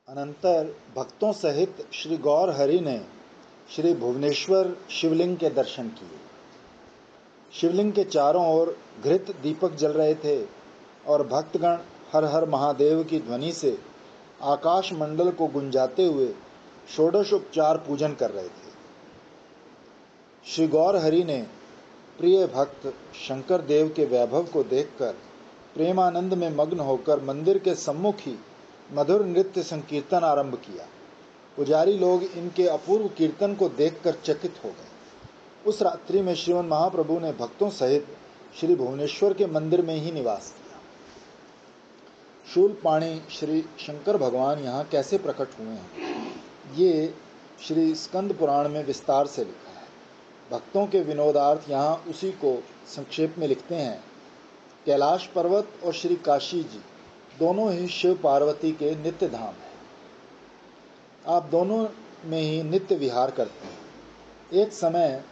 अनंतर भक्तों सहित श्री गौर हरि ने श्री भुवनेश्वर शिवलिंग के दर्शन किए। शिवलिंग के चारों ओर घृत दीपक जल रहे थे और भक्तगण हर हर महादेव की ध्वनि से आकाश मंडल को गुंजाते हुए षोडशोपचार पूजन कर रहे थे। श्री गौर हरि ने प्रिय भक्त शंकर देव के वैभव को देखकर प्रेमानंद में मग्न होकर मंदिर के सम्मुख ही मधुर नृत्य संकीर्तन आरंभ किया। पुजारी लोग इनके अपूर्व कीर्तन को देखकर चकित हो गए। उस रात्रि में श्रीमन महाप्रभु ने भक्तों सहित श्री भुवनेश्वर के मंदिर में ही निवास किया। शूलपाणी श्री शंकर भगवान यहाँ कैसे प्रकट हुए हैं, ये श्री स्कंद पुराण में विस्तार से लिखा है। भक्तों के विनोदार्थ यहाँ उसी को संक्षेप में लिखते हैं। कैलाश पर्वत और श्री काशी जी दोनों ही शिव पार्वती के नित्य धाम हैं। आप दोनों में ही नित्य विहार करते हैं। एक समय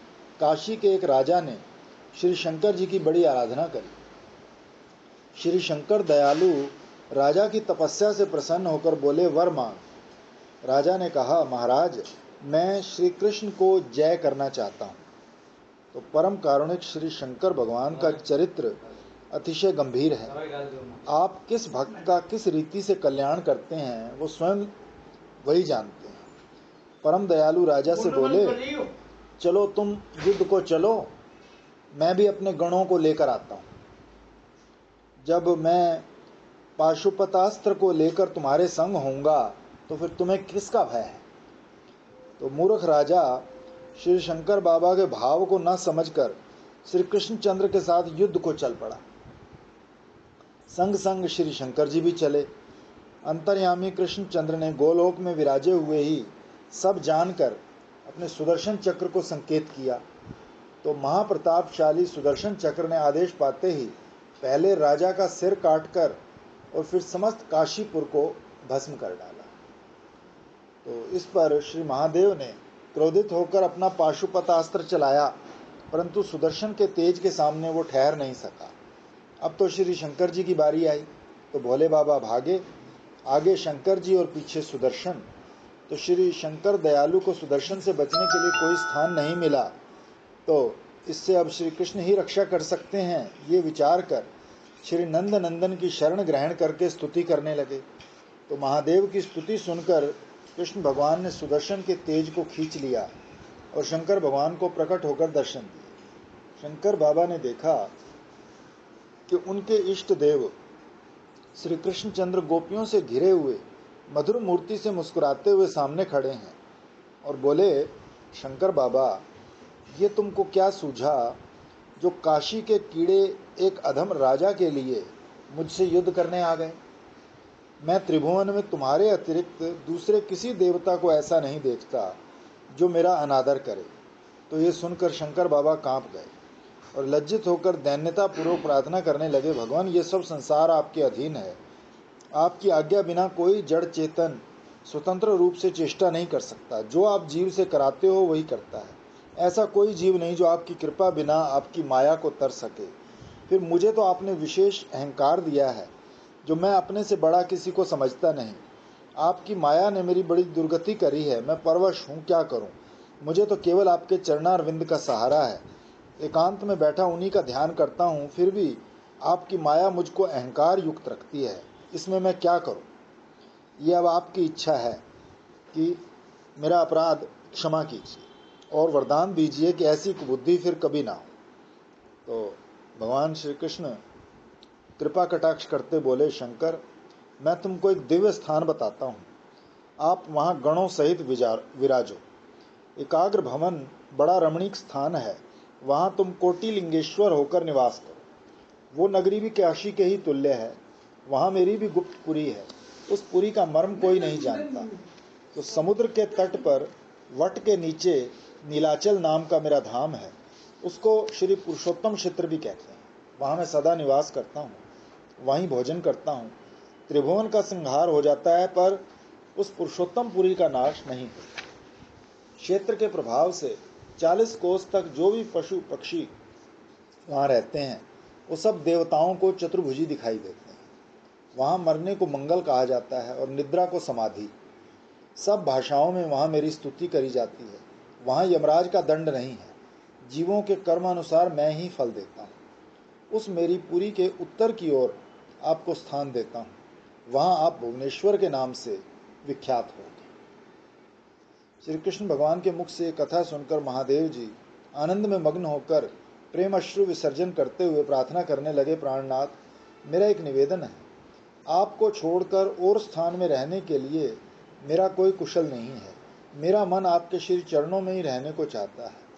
काशी के एक राजा ने श्री शंकर जी की बड़ी आराधना करी। श्री शंकर दयालु राजा की तपस्या से प्रसन्न होकर बोले, वर मांग। राजा ने कहा, महाराज, मैं श्री कृष्ण को जय करना चाहता हूँ। तो परम कारुणिक श्री शंकर भगवान का चरित्र अतिशय गंभीर है। आप किस भक्त का किस रीति से कल्याण करते हैं वो स्वयं वही जानते हैं। परम दयालु राजा से बोले, चलो तुम युद्ध को चलो, मैं भी अपने गणों को लेकर आता हूँ। जब मैं पाशुपतास्त्र को लेकर तुम्हारे संग होऊंगा तो फिर तुम्हें किसका भय है। तो मूर्ख राजा श्री शंकर बाबा के भाव को न समझकर श्री कृष्णचंद्र के साथ युद्ध को चल पड़ा। संग संग श्री शंकर जी भी चले। अंतर्यामी कृष्णचंद्र ने गोलोक में विराजे हुए ही सब जानकर अपने सुदर्शन चक्र को संकेत किया। तो महाप्रतापशाली सुदर्शन चक्र ने आदेश पाते ही पहले राजा का सिर काटकर और फिर समस्त काशीपुर को भस्म कर डाला। तो इस पर श्री महादेव ने क्रोधित होकर अपना पाशुपतास्त्र चलाया, परंतु सुदर्शन के तेज के सामने वो ठहर नहीं सका। अब तो श्री शंकर जी की बारी आई। तो भोले बाबा भागे, आगे शंकर जी और पीछे सुदर्शन। तो श्री शंकर दयालु को सुदर्शन से बचने के लिए कोई स्थान नहीं मिला, तो इससे अब श्री कृष्ण ही रक्षा कर सकते हैं, ये विचार कर श्री नंद नंदन की शरण ग्रहण करके स्तुति करने लगे। तो महादेव की स्तुति सुनकर कृष्ण भगवान ने सुदर्शन के तेज को खींच लिया और शंकर भगवान को प्रकट होकर दर्शन दिए। शंकर बाबा ने देखा कि उनके इष्ट देव श्री कृष्णचंद्र गोपियों से घिरे हुए मधुर मूर्ति से मुस्कुराते हुए सामने खड़े हैं और बोले, शंकर बाबा, ये तुमको क्या सूझा जो काशी के कीड़े एक अधम राजा के लिए मुझसे युद्ध करने आ गए। मैं त्रिभुवन में तुम्हारे अतिरिक्त दूसरे किसी देवता को ऐसा नहीं देखता जो मेरा अनादर करे। तो ये सुनकर शंकर बाबा कांप गए और लज्जित होकर दैन्यतापूर्वक प्रार्थना करने लगे, भगवान, ये सब संसार आपके अधीन है। आपकी आज्ञा बिना कोई जड़ चेतन स्वतंत्र रूप से चेष्टा नहीं कर सकता। जो आप जीव से कराते हो वही करता है। ऐसा कोई जीव नहीं जो आपकी कृपा बिना आपकी माया को तर सके। फिर मुझे तो आपने विशेष अहंकार दिया है जो मैं अपने से बड़ा किसी को समझता नहीं। आपकी माया ने मेरी बड़ी दुर्गति करी है। मैं परवश हूँ, क्या करूँ। मुझे तो केवल आपके चरणारविंद का सहारा है। एकांत में बैठा उन्हीं का ध्यान करता हूँ, फिर भी आपकी माया मुझको अहंकार युक्त रखती है। इसमें मैं क्या करूँ। ये अब आपकी इच्छा है कि मेरा अपराध क्षमा कीजिए और वरदान दीजिए कि ऐसी कुबुद्धि फिर कभी ना हो। तो भगवान श्री कृष्ण कृपा कटाक्ष करते बोले, शंकर, मैं तुमको एक दिव्य स्थान बताता हूँ। आप वहाँ गणों सहित विराजो। एकाग्र भवन बड़ा रमणीक स्थान है। वहाँ तुम कोटिलिंगेश्वर होकर निवास करो। वो नगरी भी काशी के ही तुल्य है। वहाँ मेरी भी गुप्त पुरी है। उस पुरी का मर्म कोई नहीं जानता। तो समुद्र के तट पर वट के नीचे नीलाचल नाम का मेरा धाम है। उसको श्री पुरुषोत्तम क्षेत्र भी कहते हैं। वहाँ मैं सदा निवास करता हूँ, वहीं भोजन करता हूँ। त्रिभुवन का संहार हो जाता है पर उस पुरुषोत्तम पुरी का नाश नहीं होता। क्षेत्र के प्रभाव से 40 कोस तक जो भी पशु पक्षी वहाँ रहते हैं वो सब देवताओं को चतुर्भुजी दिखाई देते हैं। वहाँ मरने को मंगल कहा जाता है और निद्रा को समाधि। सब भाषाओं में वहाँ मेरी स्तुति करी जाती है। वहाँ यमराज का दंड नहीं है, जीवों के कर्मानुसार मैं ही फल देता हूँ। उस मेरी पुरी के उत्तर की ओर आपको स्थान देता हूँ, वहाँ आप भुवनेश्वर के नाम से विख्यात होगे। श्री कृष्ण भगवान के मुख से ये कथा सुनकर महादेव जी आनंद में मग्न होकर प्रेम अश्रु विसर्जन करते हुए प्रार्थना करने लगे, प्राणनाथ, मेरा एक निवेदन है, आपको छोड़कर और स्थान में रहने के लिए मेरा कोई कुशल नहीं है। मेरा मन आपके श्री चरणों में ही रहने को चाहता है।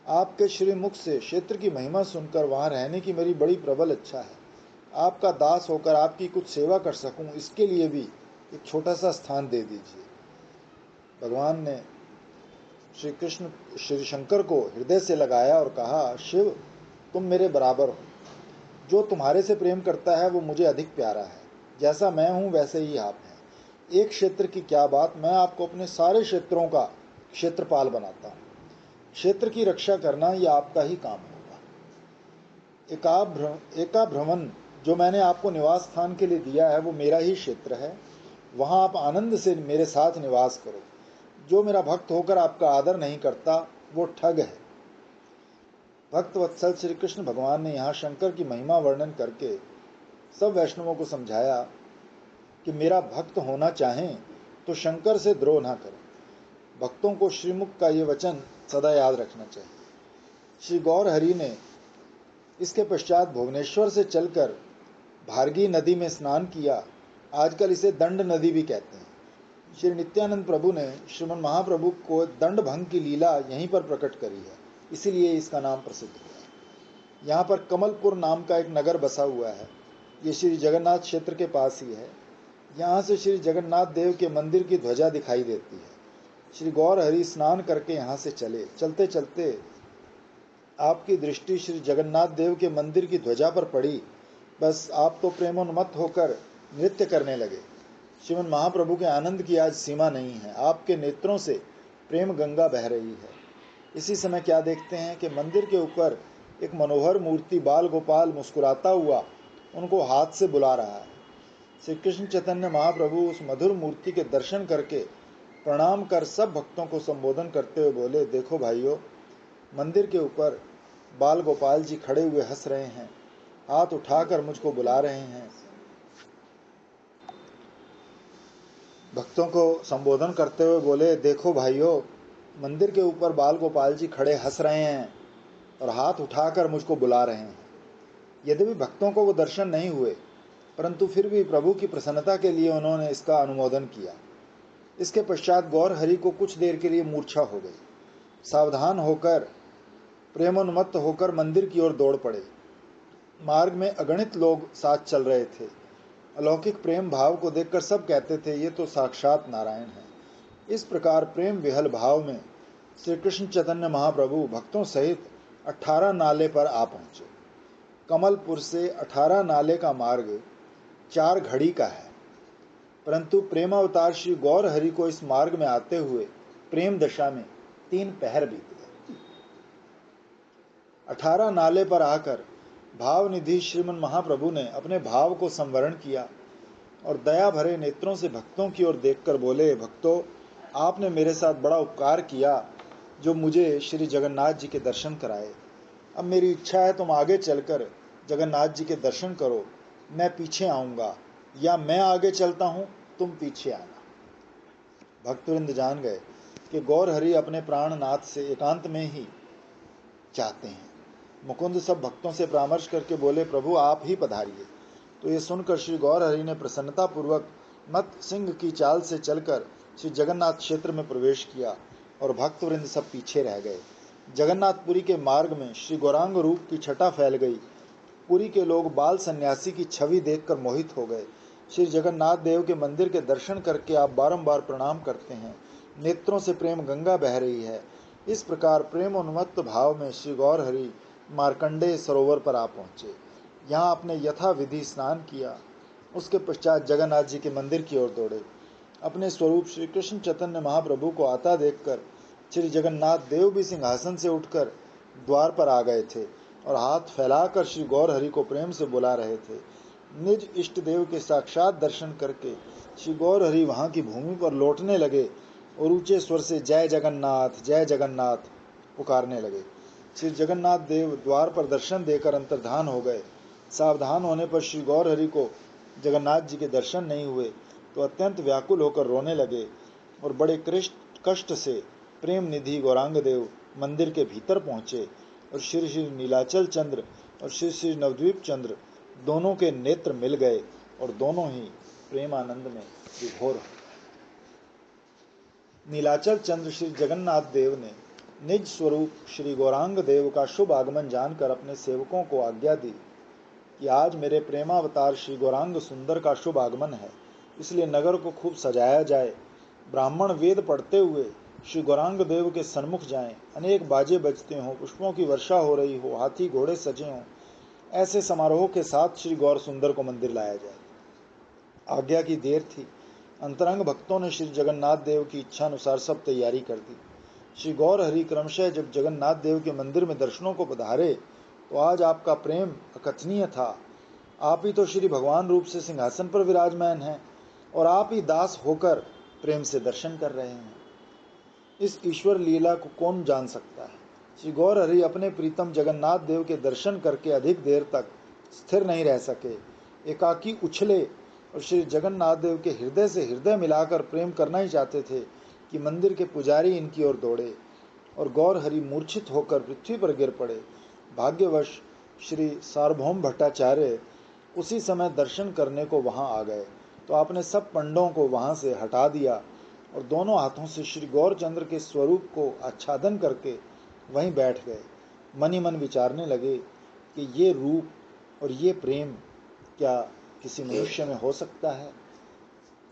आपके श्री मुख से क्षेत्र की महिमा सुनकर वहाँ रहने की मेरी बड़ी प्रबल इच्छा है। आपका दास होकर आपकी कुछ सेवा कर सकूं, इसके लिए भी एक छोटा सा स्थान दे दीजिए। भगवान ने श्री शंकर को हृदय से लगाया और कहा, शिव, तुम मेरे बराबर हो। जो तुम्हारे से प्रेम करता है वो मुझे अधिक प्यारा है। जैसा मैं हूँ वैसे ही आप हैं। एक क्षेत्र की क्या बात, मैं आपको अपने सारे क्षेत्रों का क्षेत्रपाल बनाता हूँ। क्षेत्र की रक्षा करना यह आपका ही काम होगा। एका भ्रमण जो मैंने आपको निवास स्थान के लिए दिया है वो मेरा ही क्षेत्र है। वहाँ आप आनंद से मेरे साथ निवास करो। जो मेरा भक्त होकर आपका आदर नहीं करता वो ठग है। भक्त वत्सल श्री कृष्ण भगवान ने यहाँ शंकर की महिमा वर्णन करके सब वैष्णवों को समझाया कि मेरा भक्त होना चाहें तो शंकर से द्रोह ना करें। भक्तों को श्रीमुख का ये वचन सदा याद रखना चाहिए। श्री गौर हरि ने इसके पश्चात भुवनेश्वर से चलकर भारगी नदी में स्नान किया। आजकल इसे दंड नदी भी कहते हैं। श्री नित्यानंद प्रभु ने श्रीमन महाप्रभु को दंड भंग की लीला यहीं पर प्रकट करी है, इसीलिए इसका नाम प्रसिद्ध हुआ। यहाँ पर कमलपुर नाम का एक नगर बसा हुआ है। ये श्री जगन्नाथ क्षेत्र के पास ही है। यहाँ से श्री जगन्नाथ देव के मंदिर की ध्वजा दिखाई देती है। श्री गौर हरि स्नान करके यहाँ से चले। चलते चलते आपकी दृष्टि श्री जगन्नाथ देव के मंदिर की ध्वजा पर पड़ी। बस आप तो प्रेमोन्मत्त होकर नृत्य करने लगे। श्रीमन महाप्रभु के आनंद की आज सीमा नहीं है। आपके नेत्रों से प्रेम गंगा बह रही है। इसी समय क्या देखते हैं कि मंदिर के ऊपर एक मनोहर मूर्ति बाल गोपाल मुस्कुराता हुआ उनको हाथ से बुला रहा है। श्री कृष्ण चैतन्य महाप्रभु उस मधुर मूर्ति के दर्शन करके प्रणाम कर सब भक्तों को संबोधन करते हुए बोले, देखो भाइयों, मंदिर के ऊपर बाल गोपाल जी खड़े हुए हंस रहे हैं, हाथ उठाकर मुझको बुला रहे हैं। भक्तों को संबोधन करते हुए बोले, देखो भाइयों, मंदिर के ऊपर बाल गोपाल जी खड़े हंस रहे हैं और हाथ उठाकर मुझको बुला रहे हैं। यद्यपि भक्तों को वो दर्शन नहीं हुए, परंतु फिर भी प्रभु की प्रसन्नता के लिए उन्होंने इसका अनुमोदन किया। इसके पश्चात गौर हरि को कुछ देर के लिए मूर्छा हो गई। सावधान होकर प्रेमोन्मत्त होकर मंदिर की ओर दौड़ पड़े। मार्ग में अगणित लोग साथ चल रहे थे। अलौकिक प्रेम भाव को देखकर सब कहते थे, ये तो साक्षात नारायण है। इस प्रकार प्रेम विहल भाव में श्री कृष्ण चैतन्य महाप्रभु भक्तों सहित 18 नाले पर आ पहुंचे। कमलपुर से 18 नाले का मार्ग 4 घड़ी का है, परंतु प्रेमावतार श्री गौर हरि को इस मार्ग में आते हुए प्रेम दशा में 3 पहर बीत गए। 18 नाले पर आकर भाव निधि श्रीमन महाप्रभु ने अपने भाव को संवरण किया और दया भरे नेत्रों से भक्तों की ओर देखकर बोले, भक्तों, आपने मेरे साथ बड़ा उपकार किया जो मुझे श्री जगन्नाथ जी के दर्शन कराए। अब मेरी इच्छा है तुम आगे चलकर जगन्नाथ जी के दर्शन करो, मैं पीछे आऊँगा, या मैं आगे चलता हूँ, तुम पीछे आना। भक्तवृंद जान गए कि गौर हरि अपने प्राणनाथ से एकांत में ही चाहते हैं। मुकुंद सब भक्तों से परामर्श करके बोले, प्रभु आप ही पधारिए। तो ये सुनकर श्री गौर हरि ने प्रसन्नता पूर्वक मत सिंह की चाल से चलकर श्री जगन्नाथ क्षेत्र में प्रवेश किया और भक्तवृंद सब पीछे रह गए। जगन्नाथपुरी के मार्ग में श्री गौरांग रूप की छटा फैल गई। पुरी के लोग बाल सन्यासी की छवि देखकर मोहित हो गए। श्री जगन्नाथ देव के मंदिर के दर्शन करके आप बारंबार प्रणाम करते हैं। नेत्रों से प्रेम गंगा बह रही है। इस प्रकार प्रेम उन्मत्त भाव में श्री गौर हरि मार्कंडेय सरोवर पर आ पहुँचे। यहाँ आपने यथा विधि स्नान किया। उसके पश्चात जगन्नाथ जी के मंदिर की ओर दौड़े। अपने स्वरूप श्री कृष्ण चैतन्य महाप्रभु को आता देखकर श्री जगन्नाथ देव भी सिंहासन से उठकर द्वार पर आ गए थे और हाथ फैलाकर श्री गौर हरि को प्रेम से बुला रहे थे। निज इष्ट देव के साक्षात दर्शन करके श्री गौर हरि वहाँ की भूमि पर लौटने लगे और ऊंचे स्वर से जय जगन्नाथ पुकारने लगे। श्री जगन्नाथ देव द्वार पर दर्शन देकर अंतर्धान हो गए। सावधान होने पर श्री गौर हरि को जगन्नाथ जी के दर्शन नहीं हुए तो अत्यंत व्याकुल होकर रोने लगे और बड़े कष्ट से प्रेम निधि गौरांग देव मंदिर के भीतर पहुंचे और श्री श्री नीलाचल चंद्र और श्री श्री नवद्वीप चंद्र दोनों के नेत्र मिल गए और दोनों ही प्रेमानंद में विभोर हो। नीलाचल चंद्र श्री जगन्नाथ देव ने निज स्वरूप श्री गौरांग देव का शुभ आगमन जानकर अपने सेवकों को आज्ञा दी कि आज मेरे प्रेमावतार श्री गौरांग सुंदर का शुभ आगमन है, इसलिए नगर को खूब सजाया जाए। ब्राह्मण वेद पढ़ते हुए श्री गौरांग देव के सन्मुख जाएं, अनेक बाजे बजते हों, पुष्पों की वर्षा हो रही हो, हाथी घोड़े सजे हों, ऐसे समारोह के साथ श्री गौर सुंदर को मंदिर लाया जाए। आज्ञा की देर थी। अंतरंग भक्तों ने श्री जगन्नाथ देव की इच्छा अनुसार सब तैयारी कर दी। श्री गौर हरि क्रमशः जब जगन्नाथ देव के मंदिर में दर्शनों को पधारे तो आज आपका प्रेम अकथनीय था। आप ही तो श्री भगवान रूप से सिंहासन पर विराजमान हैं और आप ही दास होकर प्रेम से दर्शन कर रहे हैं। इस ईश्वर लीला को कौन जान सकता है। श्री गौर हरि अपने प्रीतम जगन्नाथ देव के दर्शन करके अधिक देर तक स्थिर नहीं रह सके, एकाकी उछले और श्री जगन्नाथ देव के हृदय से हृदय मिलाकर प्रेम करना ही चाहते थे कि मंदिर के पुजारी इनकी ओर दौड़े और गौर हरि मूर्छित होकर पृथ्वी पर गिर पड़े। भाग्यवश श्री सार्वभौम भट्टाचार्य उसी समय दर्शन करने को वहां आ गए तो आपने सब पंडों को वहां से हटा दिया और दोनों हाथों से श्री गौरचंद्र के स्वरूप को आच्छादन करके वहीं बैठ गए। मन ही मन विचारने लगे कि ये रूप और ये प्रेम क्या किसी मनुष्य में हो सकता है।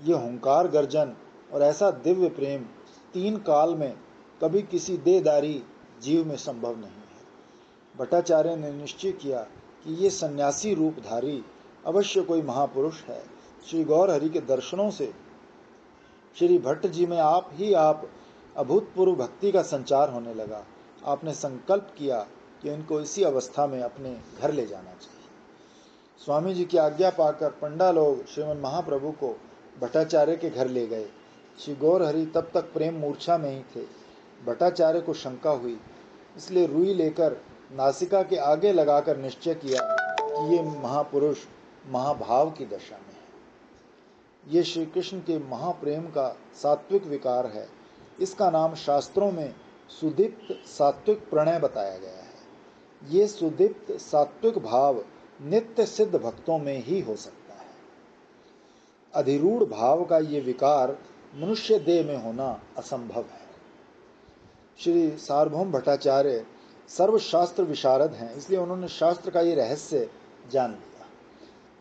ये हुंकार गर्जन और ऐसा दिव्य प्रेम तीन काल में कभी किसी देहधारी जीव में संभव नहीं है। भट्टाचार्य ने निश्चय किया कि ये सन्यासी रूपधारी अवश्य कोई महापुरुष है। श्री गौर हरि के दर्शनों से श्री भट्ट जी में आप अभूतपूर्व भक्ति का संचार होने लगा। आपने संकल्प किया कि इनको इसी अवस्था में अपने घर ले जाना चाहिए। स्वामी जी की आज्ञा पाकर पंडा लोग श्रीमन महाप्रभु को भट्टाचार्य के घर ले गए। श्री गौर हरि तब तक प्रेम मूर्छा में ही थे। भट्टाचार्य को शंका हुई, इसलिए रुई लेकर नासिका के आगे लगाकर निश्चय किया कि ये महापुरुष महाभाव की दशा में है। ये श्री कृष्ण के महाप्रेम का सात्विक विकार है। इसका नाम शास्त्रों में सुदीप्त सात्विक प्रणय बताया गया है। ये सुदीप्त सात्विक भाव नित्य सिद्ध भक्तों में ही हो सकता है। अधिरूढ़ भाव का ये विकार मनुष्य देह में होना असंभव है। श्री सार्वभौम भट्टाचार्य सर्वशास्त्र विशारद हैं, इसलिए उन्होंने शास्त्र का ये रहस्य जान लिया।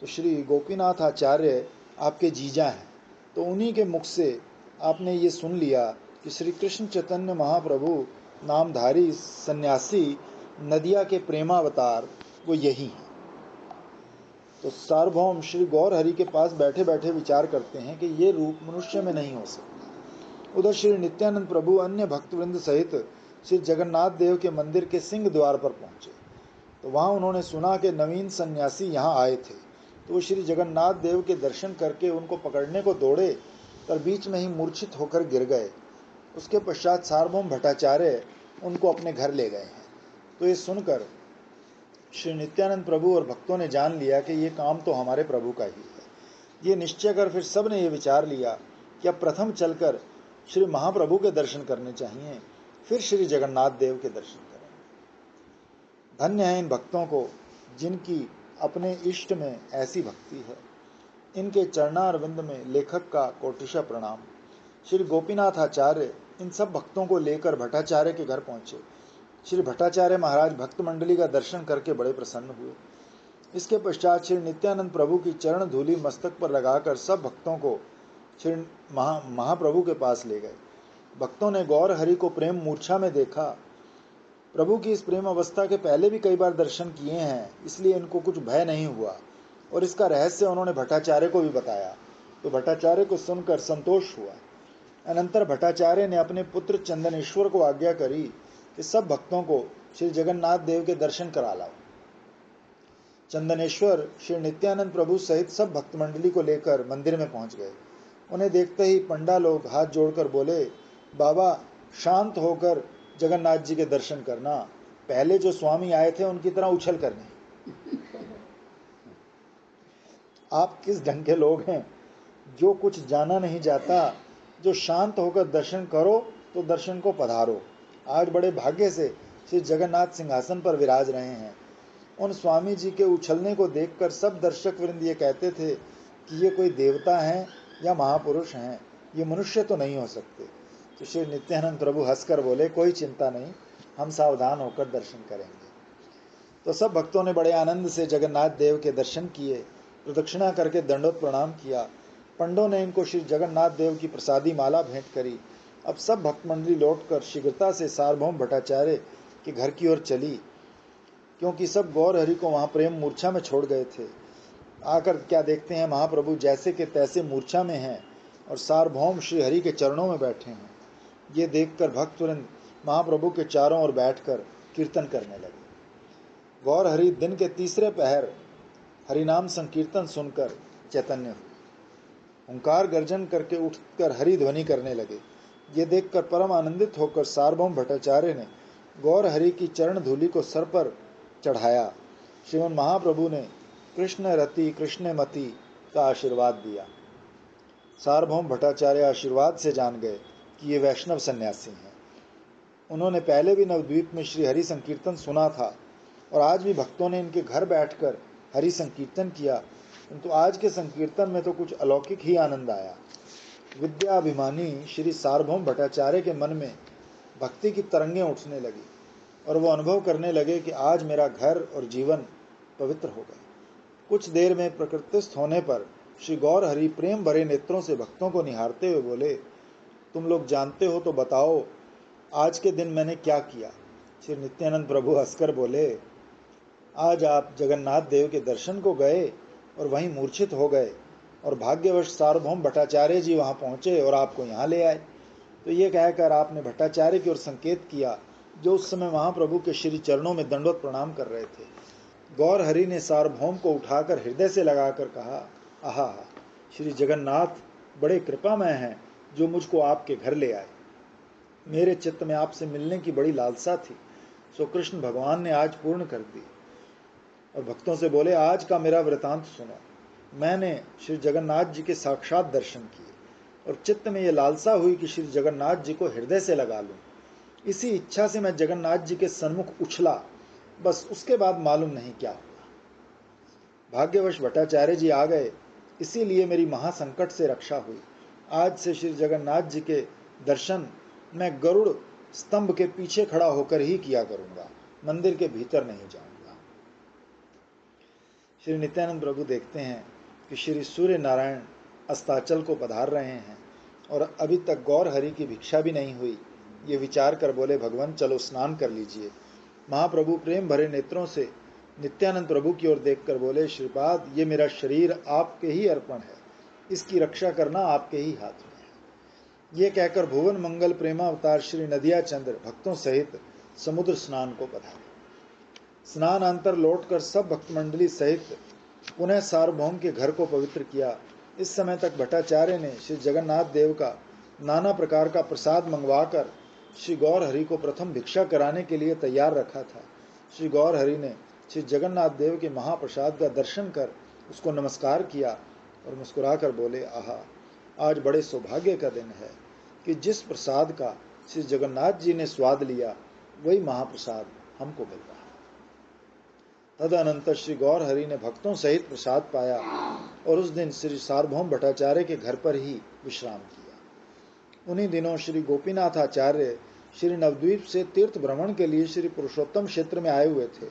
तो श्री गोपीनाथ आचार्य आपके जीजा हैं, तो उन्हीं के मुख से आपने ये सुन लिया कि श्री कृष्ण चैतन्य महाप्रभु नामधारी सन्यासी नदिया के प्रेमावतार वो यही हैं। तो सार्वभौम श्री गौर हरि के पास बैठे बैठे विचार करते हैं कि ये रूप मनुष्य में नहीं हो सकता। उधर श्री नित्यानंद प्रभु अन्य भक्तवृंद सहित श्री जगन्नाथ देव के मंदिर के सिंह द्वार पर पहुंचे तो वहां उन्होंने सुना कि नवीन सन्यासी यहाँ आए थे। तो वो श्री जगन्नाथ देव के दर्शन करके उनको पकड़ने को दौड़े पर बीच में ही मूर्छित होकर गिर गए। उसके पश्चात सार्वभौम भट्टाचार्य उनको अपने घर ले गए हैं। तो ये सुनकर श्री नित्यानंद प्रभु और भक्तों ने जान लिया कि ये काम तो हमारे प्रभु का ही है। ये निश्चय कर फिर सब ने ये विचार लिया कि अब प्रथम चलकर श्री महाप्रभु के दर्शन करने चाहिए, फिर श्री जगन्नाथ देव के दर्शन करेंगे। धन्य है इन भक्तों को जिनकी अपने इष्ट में ऐसी भक्ति है। इनके चरणारविंद में लेखक का कोटिशा प्रणाम। श्री गोपीनाथ आचार्य इन सब भक्तों को लेकर भट्टाचार्य के घर पहुंचे। श्री भट्टाचार्य महाराज भक्त मंडली का दर्शन करके बड़े प्रसन्न हुए। इसके पश्चात श्री नित्यानंद प्रभु की चरण धूलि मस्तक पर लगाकर सब भक्तों को श्री महाप्रभु के पास ले गए। भक्तों ने गौर हरि को प्रेम मूर्छा में देखा। प्रभु की इस प्रेम अवस्था के पहले भी कई बार दर्शन किए हैं, इसलिए इनको कुछ भय नहीं हुआ और इसका रहस्य उन्होंने भट्टाचार्य को भी बताया। तो भट्टाचार्य को सुनकर संतोष हुआ। अनंतर भट्टाचार्य ने अपने पुत्र चंदनेश्वर को आज्ञा करी कि सब भक्तों को श्री जगन्नाथ देव के दर्शन करा लाओ। चंदनेश्वर श्री नित्यानंद प्रभु सहित सब भक्त मंडली को लेकर मंदिर में पहुंच गए। उन्हें देखते ही पंडा लोग हाथ जोड़कर बोले, बाबा शांत होकर जगन्नाथ जी के दर्शन करना, पहले जो स्वामी आए थे उनकी तरह उछल कर नहीं। आप किस ढंग के लोग हैं, जो कुछ जाना नहीं जाता, जो शांत होकर दर्शन करो तो दर्शन को पधारो। आज बड़े भाग्य से श्री जगन्नाथ सिंहासन पर विराज रहे हैं। उन स्वामी जी के उछलने को देखकर सब दर्शक वृंद ये कहते थे कि ये कोई देवता हैं या महापुरुष हैं, ये मनुष्य तो नहीं हो सकते। तो श्री नित्यानंद प्रभु हंसकर बोले, कोई चिंता नहीं, हम सावधान होकर दर्शन करेंगे। तो सब भक्तों ने बड़े आनंद से जगन्नाथ देव के दर्शन किए, प्रदक्षिणा करके दंडोत प्रणाम किया। पंडों ने इनको श्री जगन्नाथ देव की प्रसादी माला भेंट करी। अब सब भक्त मंडली लौटकर शीघ्रता से सार्वभौम भट्टाचार्य के घर की ओर चली, क्योंकि सब गौर हरि को वहां प्रेम मूर्छा में छोड़ गए थे। आकर क्या देखते हैं, महाप्रभु जैसे के तैसे मूर्छा में हैं और सार्वभौम श्री हरि के चरणों में बैठे हैं। ये देखकर भक्तवृंद महाप्रभु के चारों ओर बैठकर कीर्तन करने लगे। गौर हरि दिन के तीसरे पहर हरिनाम संकीर्तन सुनकर चैतन्य हुए, ओंकार गर्जन करके उठकर हरि ध्वनि करने लगे। ये देखकर परम आनंदित होकर सार्वभौम भट्टाचार्य ने गौर हरि की चरण धूलि को सर पर चढ़ाया। श्रीमन महाप्रभु ने कृष्ण रति कृष्ण मति का आशीर्वाद दिया। सार्वभौम भट्टाचार्य आशीर्वाद से जान गए कि ये वैष्णव सन्यासी हैं। उन्होंने पहले भी नवद्वीप में श्री हरि संकीर्तन सुना था और आज भी भक्तों ने इनके घर बैठकर हरि संकीर्तन किया, किंतु आज के संकीर्तन में तो कुछ अलौकिक ही आनंद आया। विद्याभिमानी श्री सार्वभौम भट्टाचार्य के मन में भक्ति की तरंगें उठने लगी और वो अनुभव करने लगे कि आज मेरा घर और जीवन पवित्र हो गए। कुछ देर में प्रकृतिस्थ होने पर श्री गौर हरि प्रेम भरे नेत्रों से भक्तों को निहारते हुए बोले, तुम लोग जानते हो तो बताओ, आज के दिन मैंने क्या किया। श्री नित्यानंद प्रभु हंसकर बोले, आज आप जगन्नाथ देव के दर्शन को गए और वहीं मूर्छित हो गए और भाग्यवश सार्वभौम भट्टाचार्य जी वहां पहुंचे और आपको यहाँ ले आए। तो ये कहकर आपने भट्टाचार्य की ओर संकेत किया, जो उस समय महाप्रभु के श्री चरणों में दंडवत प्रणाम कर रहे थे। गौर हरि ने सार्वभौम को उठाकर हृदय से लगाकर कहा, आहा, श्री जगन्नाथ बड़े कृपामय हैं जो मुझको आपके घर ले आए। मेरे चित्त में आपसे मिलने की बड़ी लालसा थी, सो कृष्ण भगवान ने आज पूर्ण कर दी। और भक्तों से बोले, आज का मेरा वृतांत सुनो। मैंने श्री जगन्नाथ जी के साक्षात दर्शन किए और चित्त में ये लालसा हुई कि श्री जगन्नाथ जी को हृदय से लगा लूं। इसी इच्छा से मैं जगन्नाथ जी के सन्मुख उछला, बस उसके बाद मालूम नहीं क्या हुआ। भाग्यवश भट्टाचार्य जी आ गए, इसीलिए मेरी महासंकट से रक्षा हुई। आज से श्री जगन्नाथ जी के दर्शन मैं गरुड़ स्तंभ के पीछे खड़ा होकर ही किया करूंगा, मंदिर के भीतर नहीं जाऊंगा। श्री नित्यानंद प्रभु देखते हैं कि श्री सूर्य नारायण अस्ताचल को पधार रहे हैं और अभी तक गौर हरि की भिक्षा भी नहीं हुई। ये विचार कर बोले, भगवान चलो स्नान कर लीजिए। महाप्रभु प्रेम भरे नेत्रों से नित्यानंद प्रभु की ओर देखकर बोले, श्रीपाद ये मेरा शरीर आपके ही अर्पण है, इसकी रक्षा करना आपके ही हाथ में है। ये कहकर भुवन मंगल प्रेमावतार श्री नदिया चंद्र भक्तों सहित समुद्र स्नान को पधारे। स्नानांतर लौटकर सब भक्त मंडली सहित पुनः सार्वभौम के घर को पवित्र किया। इस समय तक भट्टाचार्य ने श्री जगन्नाथ देव का नाना प्रकार का प्रसाद मंगवाकर श्री गौर हरि को प्रथम भिक्षा कराने के लिए तैयार रखा था। श्री गौर हरि ने श्री जगन्नाथ देव के महाप्रसाद का दर्शन कर उसको नमस्कार किया और मुस्कुराकर बोले, आहा, आज बड़े सौभाग्य का दिन है कि जिस प्रसाद का श्री जगन्नाथ जी ने स्वाद लिया वही महाप्रसाद हमको मिल रहा है। तदनंतर श्री गौर हरि ने भक्तों सहित प्रसाद पाया और उस दिन श्री सार्वभौम भट्टाचार्य के घर पर ही विश्राम किया। उन्हीं दिनों श्री गोपीनाथ आचार्य श्री नवद्वीप से तीर्थ भ्रमण के लिए श्री पुरुषोत्तम क्षेत्र में आए हुए थे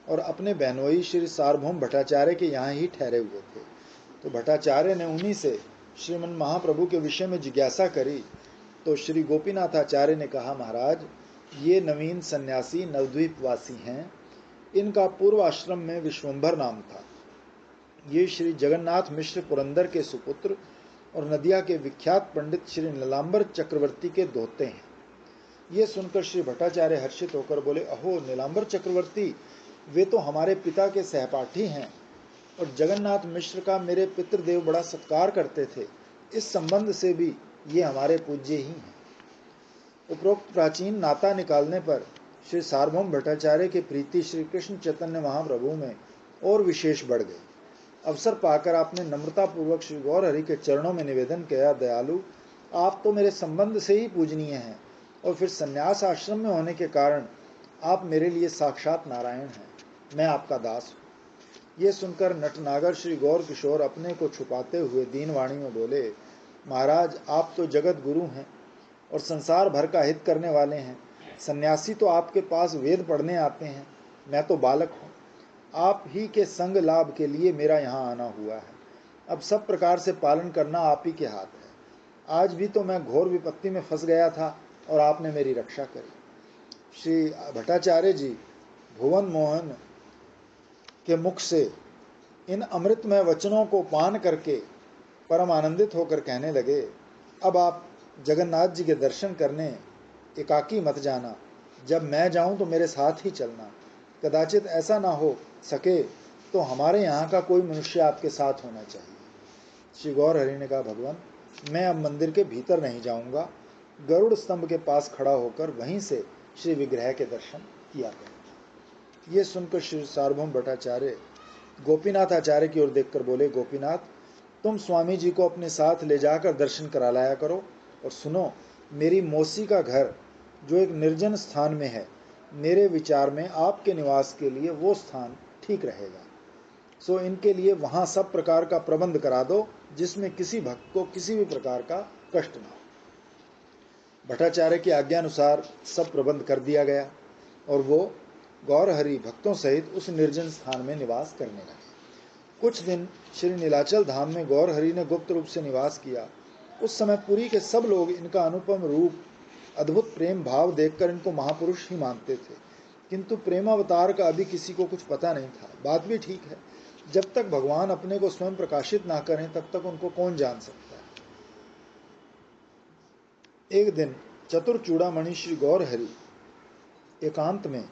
और अपने बहनोई श्री सार्वभौम भट्टाचार्य के यहाँ ही ठहरे हुए थे। तो भट्टाचार्य ने उन्हीं से श्रीमन महाप्रभु के विषय में जिज्ञासा करी। तो श्री गोपीनाथ आचार्य ने कहा, महाराज ये नवीन सन्यासी नवद्वीप वासी हैं, इनका पूर्व आश्रम में विश्वंभर नाम था। ये श्री जगन्नाथ मिश्र पुरंदर के सुपुत्र और नदिया के विख्यात पंडित श्री नीलांबर चक्रवर्ती के दोते हैं। ये सुनकर श्री भट्टाचार्य हर्षित होकर बोले, अहो नीलांबर चक्रवर्ती, वे तो हमारे पिता के सहपाठी हैं और जगन्नाथ मिश्र का मेरे पितृदेव बड़ा सत्कार करते थे। इस संबंध से भी ये हमारे पूज्य ही हैं। उपरोक्त प्राचीन नाता निकालने पर श्री सार्वभौम भट्टाचार्य की प्रीति श्री कृष्ण चैतन्य महाप्रभु में और विशेष बढ़ गई। अवसर पाकर आपने नम्रतापूर्वक श्री गौर हरि के चरणों में निवेदन किया, दयालु, आप तो मेरे संबंध से ही पूजनीय हैं और फिर संन्यास आश्रम में होने के कारण आप मेरे लिए साक्षात नारायण हैं। मैं आपका दास हूँ। ये सुनकर नटनागर श्री गौर किशोर अपने को छुपाते हुए दीनवाणी में बोले, महाराज, आप तो जगत गुरु हैं और संसार भर का हित करने वाले हैं। सन्यासी तो आपके पास वेद पढ़ने आते हैं, मैं तो बालक हूँ। आप ही के संग लाभ के लिए मेरा यहाँ आना हुआ है। अब सब प्रकार से पालन करना आप ही के हाथ है। आज भी तो मैं घोर विपत्ति में फंस गया था और आपने मेरी रक्षा करी। श्री भट्टाचार्य जी भुवन मोहन के मुख से इन अमृतमय वचनों को पान करके परम आनंदित होकर कहने लगे, अब आप जगन्नाथ जी के दर्शन करने एकाकी मत जाना। जब मैं जाऊं तो मेरे साथ ही चलना। कदाचित ऐसा ना हो सके तो हमारे यहाँ का कोई मनुष्य आपके साथ होना चाहिए। श्री गौर हरि ने कहा, भगवान, मैं अब मंदिर के भीतर नहीं जाऊंगा। गरुड़ स्तंभ के पास खड़ा होकर वहीं से श्री विग्रह के दर्शन किया गया। ये सुनकर श्री सार्वभौम भट्टाचार्य गोपीनाथ आचार्य की ओर देखकर बोले, गोपीनाथ, तुम स्वामी जी को अपने साथ ले जाकर दर्शन करा लाया करो। और सुनो, मेरी मौसी का घर जो एक निर्जन स्थान में है, मेरे विचार में आपके निवास के लिए वो स्थान ठीक रहेगा। सो इनके लिए वहाँ सब प्रकार का प्रबंध करा दो जिसमें किसी भक्त को किसी भी प्रकार का कष्ट न हो। भट्टाचार्य की आज्ञानुसार सब प्रबंध कर दिया गया और वो गौर हरि भक्तों सहित उस निर्जन स्थान में निवास करने लगे। कुछ दिन श्री नीलाचल धाम में गौर हरि ने गुप्त रूप से निवास किया। उस समय पुरी के सब लोग इनका अनुपम रूप, अद्भुत प्रेम भाव देखकर इनको महापुरुष ही मानते थे, किंतु प्रेमावतार का अभी किसी को कुछ पता नहीं था। बात भी ठीक है, जब तक भगवान अपने को स्वयं प्रकाशित ना करें तब तक उनको कौन जान सकता है। एक दिन चतुर चूड़ामणि श्री गौर हरि एकांत में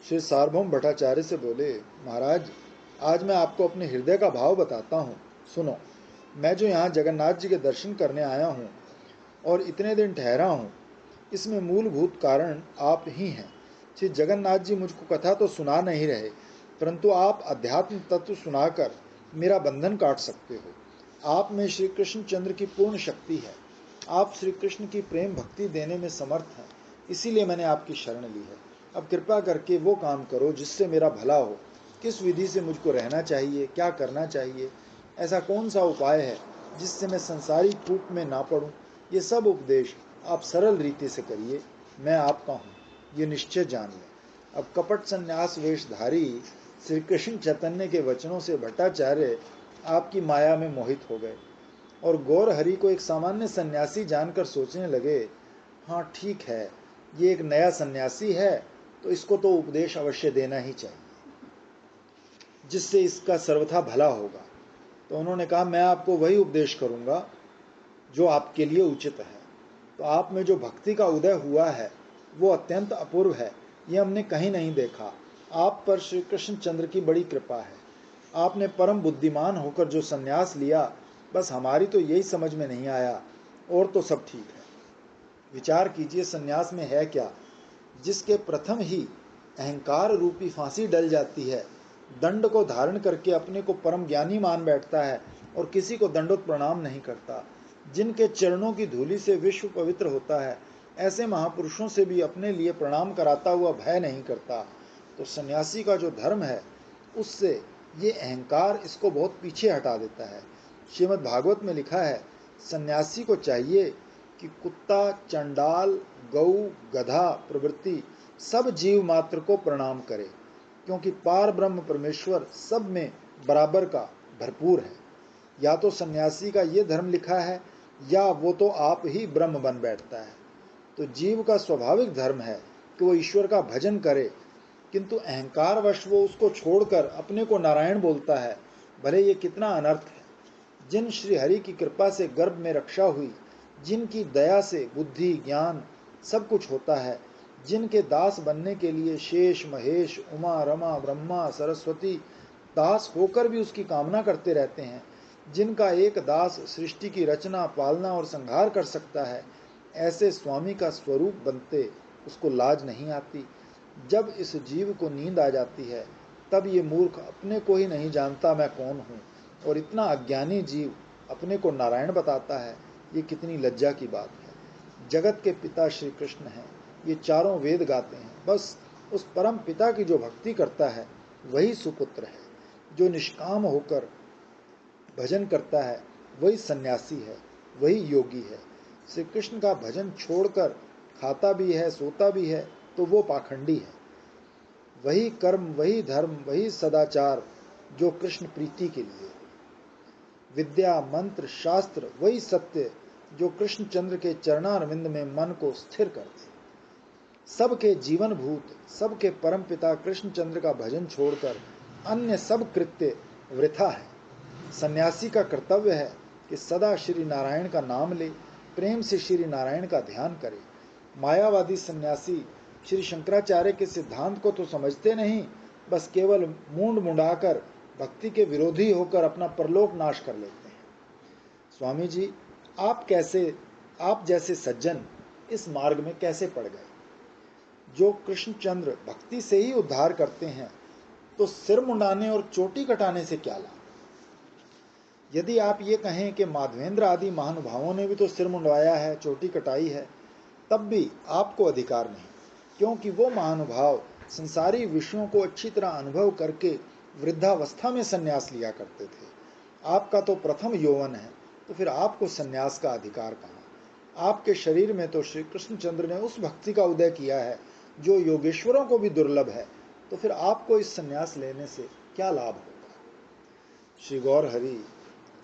श्री सार्वभौम भट्टाचार्य से बोले, महाराज, आज मैं आपको अपने हृदय का भाव बताता हूँ, सुनो। मैं जो यहाँ जगन्नाथ जी के दर्शन करने आया हूँ और इतने दिन ठहरा हूँ, इसमें मूलभूत कारण आप ही हैं। श्री जगन्नाथ जी मुझको कथा तो सुना नहीं रहे, परंतु आप अध्यात्म तत्व सुनाकर मेरा बंधन काट सकते हो। आप में श्री कृष्ण चंद्र की पूर्ण शक्ति है। आप श्री कृष्ण की प्रेम भक्ति देने में समर्थ हैं, इसीलिए मैंने आपकी शरण ली है। अब कृपा करके वो काम करो जिससे मेरा भला हो। किस विधि से मुझको रहना चाहिए, क्या करना चाहिए, ऐसा कौन सा उपाय है जिससे मैं संसारी कूप में ना पड़ूं, ये सब उपदेश आप सरल रीति से करिए। मैं आपका हूँ, ये निश्चय जान लें। अब कपट संन्यास वेशधारी श्री कृष्ण चैतन्य के वचनों से भट्टाचार्य आपकी माया में मोहित हो गए और गौर हरि को एक सामान्य सन्यासी जानकर सोचने लगे, हाँ ठीक है, ये एक नया सन्यासी है तो इसको तो उपदेश अवश्य देना ही चाहिए, जिससे इसका सर्वथा भला होगा। तो उन्होंने कहा, मैं आपको वही उपदेश करूंगा जो आपके लिए उचित है। तो आप में जो भक्ति का उदय हुआ है वो अत्यंत अपूर्व है, ये हमने कहीं नहीं देखा। आप पर श्री कृष्ण चंद्र की बड़ी कृपा है। आपने परम बुद्धिमान होकर जो संन्यास लिया, बस हमारी तो यही समझ में नहीं आया, और तो सब ठीक है। विचार कीजिए, संन्यास में है क्या? जिसके प्रथम ही अहंकार रूपी फांसी डल जाती है, दंड को धारण करके अपने को परम ज्ञानी मान बैठता है और किसी को दंडोत प्रणाम नहीं करता, जिनके चरणों की धूलि से विश्व पवित्र होता है, ऐसे महापुरुषों से भी अपने लिए प्रणाम कराता हुआ भय नहीं करता। तो सन्यासी का जो धर्म है उससे ये अहंकार इसको बहुत पीछे हटा देता है। श्रीमद् भागवत में लिखा है, सन्यासी को चाहिए कि कुत्ता, चंडाल, गौ, गधा प्रवृत्ति सब जीव मात्र को प्रणाम करे, क्योंकि पार ब्रह्म परमेश्वर सब में बराबर का भरपूर है। या तो सन्यासी का ये धर्म लिखा है या वो तो आप ही ब्रह्म बन बैठता है। तो जीव का स्वाभाविक धर्म है कि वो ईश्वर का भजन करे, किंतु अहंकारवश वो उसको छोड़कर अपने को नारायण बोलता है। भले ये कितना अनर्थ है। जिन श्री हरि की कृपा से गर्भ में रक्षा हुई, जिनकी दया से बुद्धि ज्ञान सब कुछ होता है, जिनके दास बनने के लिए शेष, महेश, उमा, रमा, ब्रह्मा, सरस्वती दास होकर भी उसकी कामना करते रहते हैं, जिनका एक दास सृष्टि की रचना, पालना और संहार कर सकता है, ऐसे स्वामी का स्वरूप बनते उसको लाज नहीं आती। जब इस जीव को नींद आ जाती है, तब ये मूर्ख अपने को ही नहीं जानता मैं कौन हूँ, और इतना अज्ञानी जीव अपने को नारायण बताता है। ये कितनी लज्जा की बात है। जगत के पिता श्री कृष्ण हैं, ये चारों वेद गाते हैं। बस उस परम पिता की जो भक्ति करता है वही सुपुत्र है। जो निष्काम होकर भजन करता है वही सन्यासी है, वही योगी है। श्री कृष्ण का भजन छोड़कर खाता भी है, सोता भी है, तो वो पाखंडी है। वही कर्म, वही धर्म, वही सदाचार जो कृष्ण प्रीति के लिए। विद्या, मंत्र, शास्त्र वही सत्य जो कृष्णचंद्र के चरणारविंद में मन को स्थिर कर दे। सबके जीवन भूत, सबके परम पिता कृष्णचंद्र का भजन छोड़कर अन्य सब कृत्य वृथा है। सन्यासी का कर्तव्य है कि सदा श्री नारायण का नाम ले, प्रेम से श्री नारायण का ध्यान करे। मायावादी सन्यासी श्री शंकराचार्य के सिद्धांत को तो समझते नहीं, बस केवल मूंड मुंडाकर भक्ति के विरोधी होकर अपना परलोक नाश कर लेते हैं। स्वामी जी, आप जैसे सज्जन इस मार्ग में कैसे पड़ गए? जो कृष्णचंद्र भक्ति से ही उद्धार करते हैं, तो सिर मुंडाने और चोटी कटाने से क्या लाभ? यदि आप ये कहें कि माधवेंद्र आदि महानुभावों ने भी तो सिर मुंडवाया है, चोटी कटाई है, तब भी आपको अधिकार नहीं, क्योंकि वो महानुभाव संसारी विषयों को अच्छी तरह अनुभव करके वृद्धावस्था में संन्यास लिया करते थे। आपका तो प्रथम यौवन है, तो फिर आपको संन्यास का अधिकार कहाँ? आपके शरीर में तो श्री कृष्णचंद्र ने उस भक्ति का उदय किया है जो योगेश्वरों को भी दुर्लभ है, तो फिर आपको इस संन्यास लेने से क्या लाभ होगा? श्री गौर हरि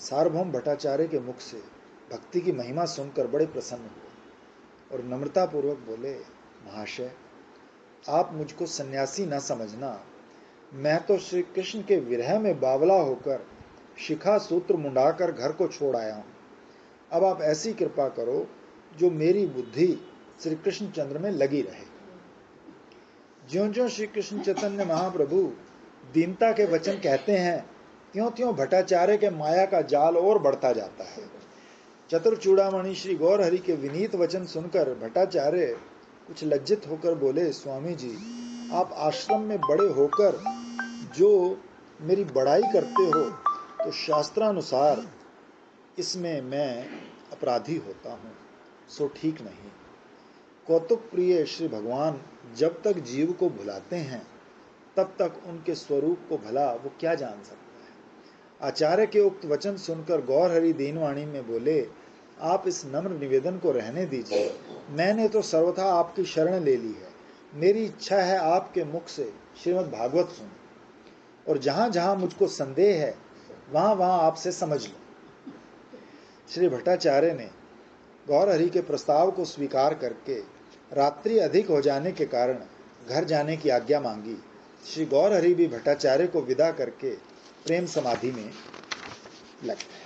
सार्वभौम भट्टाचार्य के मुख से भक्ति की महिमा सुनकर बड़े प्रसन्न हुए और नम्रतापूर्वक बोले, महाशय, आप मुझको सन्यासी न समझना। मैं तो श्री कृष्ण के विरह में बावला होकर शिखा सूत्र मुंडाकर घर को छोड़ आया हूँ। अब आप ऐसी कृपा करो जो मेरी बुद्धि श्री कृष्णचंद्र में लगी रहे। ज्यों ज्यों श्री कृष्ण चैतन्य महाप्रभु दीनता के वचन कहते हैं, त्यों त्यों भट्टाचार्य के माया का जाल और बढ़ता जाता है। चतुर चूड़ामणि श्री गौर हरि के विनीत वचन सुनकर भट्टाचार्य कुछ लज्जित होकर बोले, स्वामी जी, आप आश्रम में बड़े होकर जो मेरी बड़ाई करते हो, तो शास्त्रानुसार इसमें मैं अपराधी होता हूँ, सो ठीक नहीं। कौतुक प्रिय श्री भगवान जब तक जीव को भुलाते हैं, तब तक उनके स्वरूप को भला वो क्या जान सकता है। आचार्य के उक्त वचन सुनकर गौर हरि दीनवाणी में बोले, आप इस नम्र निवेदन को रहने दीजिए। मैंने तो सर्वथा आपकी शरण ले ली है। मेरी इच्छा है आपके मुख से श्रीमद् भागवत सुनूं, और जहाँ जहाँ मुझको संदेह है वहाँ वहाँ आपसे समझ लूं। श्री भट्टाचार्य ने गौर हरि के प्रस्ताव को स्वीकार करके रात्रि अधिक हो जाने के कारण घर जाने की आज्ञा मांगी। श्री गौर हरि भी भट्टाचार्य को विदा करके प्रेम समाधि में लग गए।